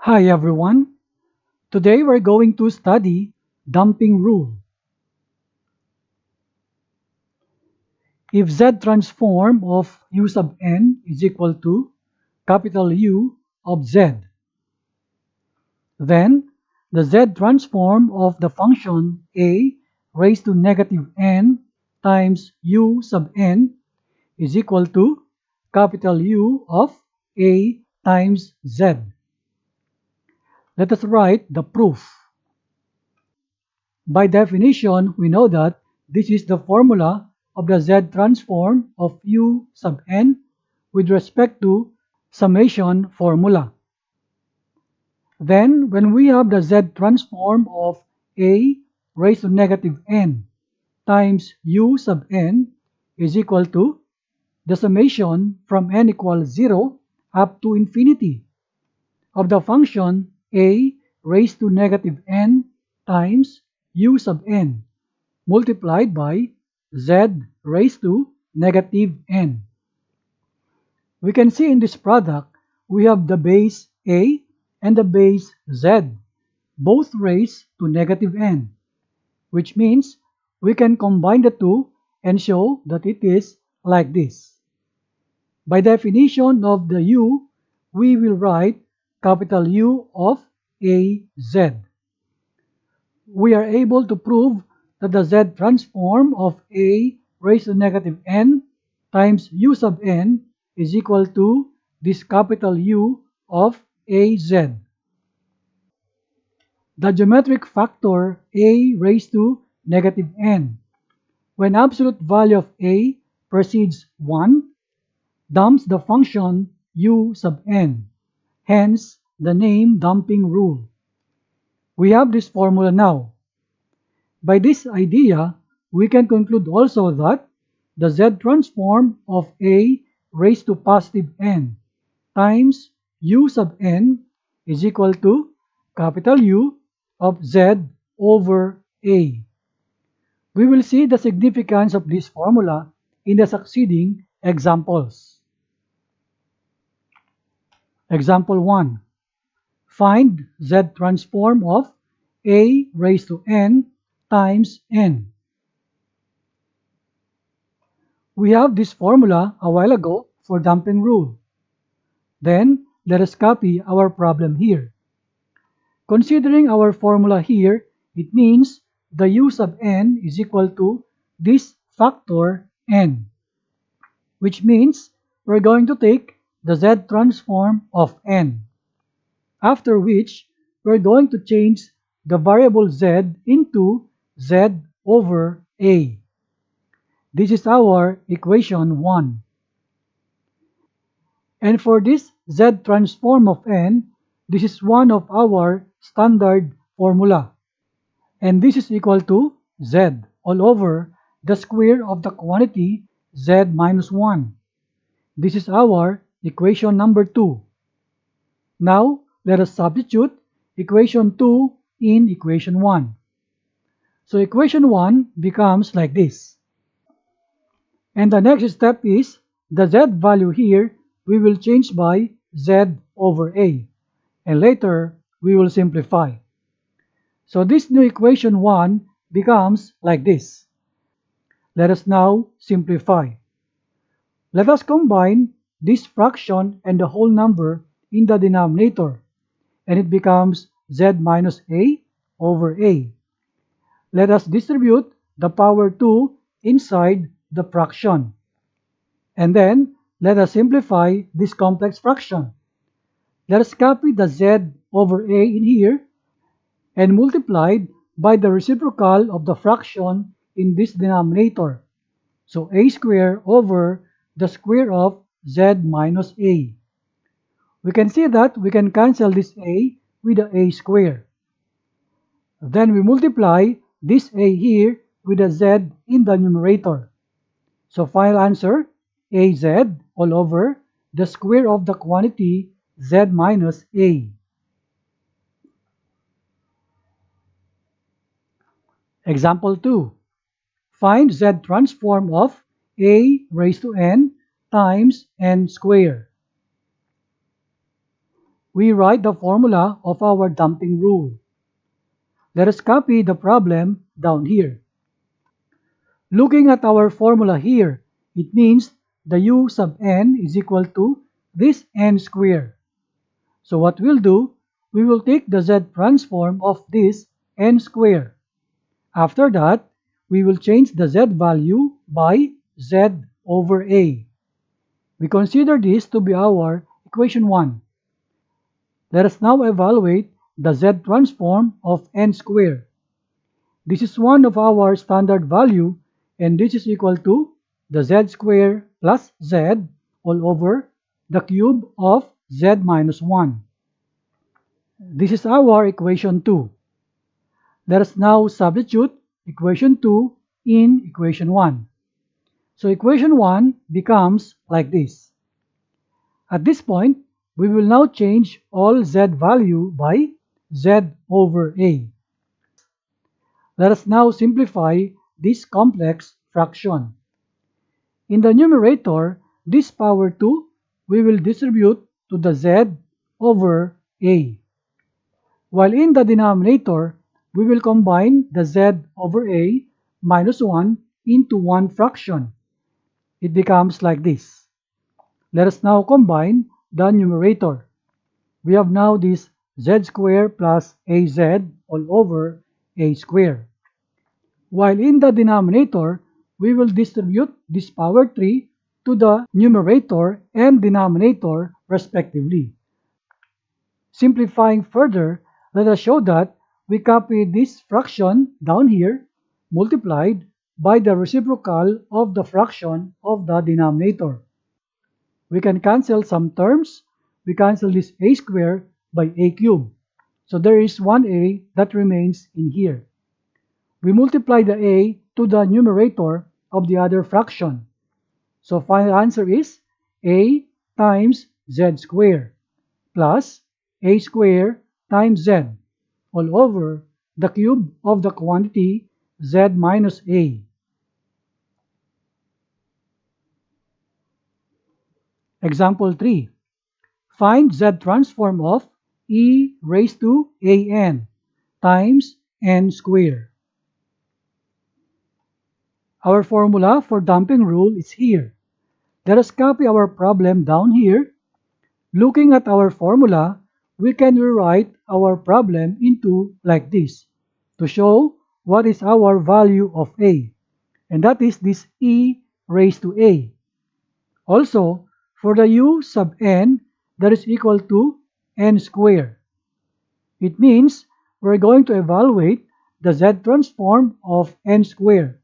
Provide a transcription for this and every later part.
Hi everyone. Today we're going to study damping rule. If Z transform of U sub n is equal to capital U of Z, then the Z transform of the function a raised to negative n times U sub n is equal to capital U of a times Z. Let us write the proof. By definition, we know that this is the formula of the Z transform of U sub n with respect to summation formula. Then, when we have the Z transform of A raised to negative n times U sub n is equal to the summation from n equals 0 up to infinity of the function A raised to negative n times U sub n multiplied by Z raised to negative n. We can see in this product, we have the base A and the base Z, both raised to negative n, which means we can combine the two and show that it is like this. By definition of the U, we will write capital U of AZ. We are able to prove that the Z transform of A raised to negative n times U sub n is equal to this capital U of AZ. The geometric factor A raised to negative n, when absolute value of A precedes 1, dumps the function U sub n, hence the name damping rule. We have this formula now. By this idea, we can conclude also that the Z transform of A raised to positive n times U sub n is equal to capital U of Z over A. We will see the significance of this formula in the succeeding examples. Example 1. Find Z transform of A raised to n times n. We have this formula a while ago for damping rule. Then, let us copy our problem here. Considering our formula here, it means the U sub n is equal to this factor n, which means we're going to take the Z transform of n, after which we're going to change the variable Z into Z over A. This is our equation 1. And for this Z transform of n, this is one of our standard formula. And this is equal to Z all over the square of the quantity Z minus 1. This is our equation number 2. Now, let us substitute equation 2 in equation 1. So equation 1 becomes like this. And the next step is the Z value here we will change by Z over A. And later we will simplify. So this new equation 1 becomes like this. Let us now simplify. Let us combine this fraction and the whole number in the denominator, and it becomes Z minus A over A. Let us distribute the power 2 inside the fraction. And then, let us simplify this complex fraction. Let us copy the Z over A in here and multiply by the reciprocal of the fraction in this denominator. So A squared over the square of Z minus A. We can see that we can cancel this A with the A squared. Then we multiply this A here with a Z in the numerator. So final answer, AZ all over the square of the quantity Z minus A. Example 2. Find Z transform of A raised to n times n squared. we write the formula of our dumping rule. Let us copy the problem down here. Looking at our formula here, it means the u sub n is equal to this n square. So what we'll do, we will take the z transform of this n square. After that, we will change the z value by z over a. We consider this to be our equation 1. Let us now evaluate the z transform of n square. This is one of our standard value, and this is equal to the z square plus z all over the cube of z minus 1. This is our equation 2. Let us now substitute equation 2 in equation 1. So equation 1 becomes like this. At this point, we will now change all z value by z over a. Let us now simplify this complex fraction. In the numerator, this power 2 we will distribute to the z over a. While in the denominator, we will combine the z over a minus 1 into one fraction. It becomes like this. Let us now combine the numerator. We have now this z square plus az all over a square. While in the denominator, we will distribute this power 3 to the numerator and denominator respectively. Simplifying further, let us show that we copy this fraction down here multiplied by the reciprocal of the fraction of the denominator. We can cancel some terms. We cancel this a square by a cube. So there is one a that remains in here. We multiply the a to the numerator of the other fraction. So final answer is a times z square plus a square times z all over the cube of the quantity z minus a. Example 3. Find z transform of e raised to an times n square. Our formula for dumping rule is here. Let us copy our problem down here. Looking at our formula, we can rewrite our problem into like this to show what is our value of a, and that is this e raised to a. Also, for the u sub n, that is equal to n square. It means we're going to evaluate the z transform of n square.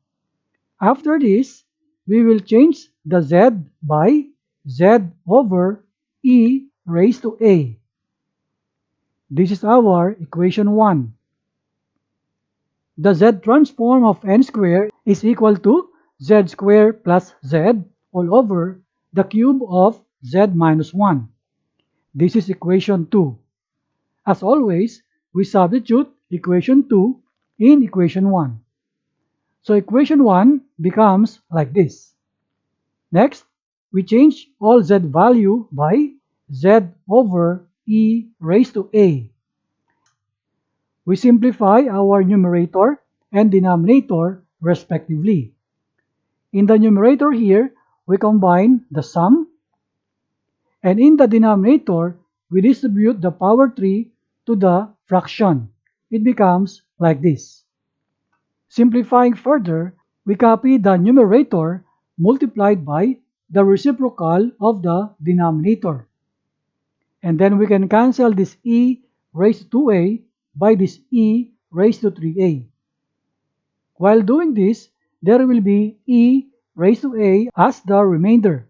After this, we will change the z by z over e raised to a. This is our equation 1. The z transform of n square is equal to z square plus z all over the cube of z minus 1. This is equation 2. As always, we substitute equation 2 in equation 1. So equation 1 becomes like this. Next, we change all z value by z over e raised to a. We simplify our numerator and denominator respectively. In the numerator here, we combine the sum, and in the denominator, we distribute the power 3 to the fraction. It becomes like this. Simplifying further, we copy the numerator multiplied by the reciprocal of the denominator. And then we can cancel this e raised to 2a by this e raised to 3a. While doing this, there will be e raised to a as the remainder.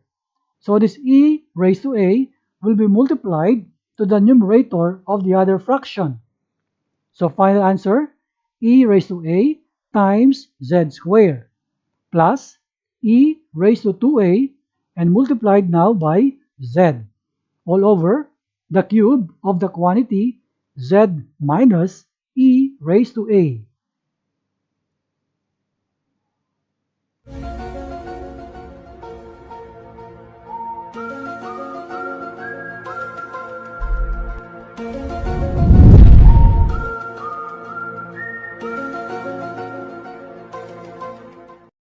So this e raised to a will be multiplied to the numerator of the other fraction. So final answer, e raised to a times z square plus e raised to 2a and multiplied now by z all over the cube of the quantity z minus e raised to a.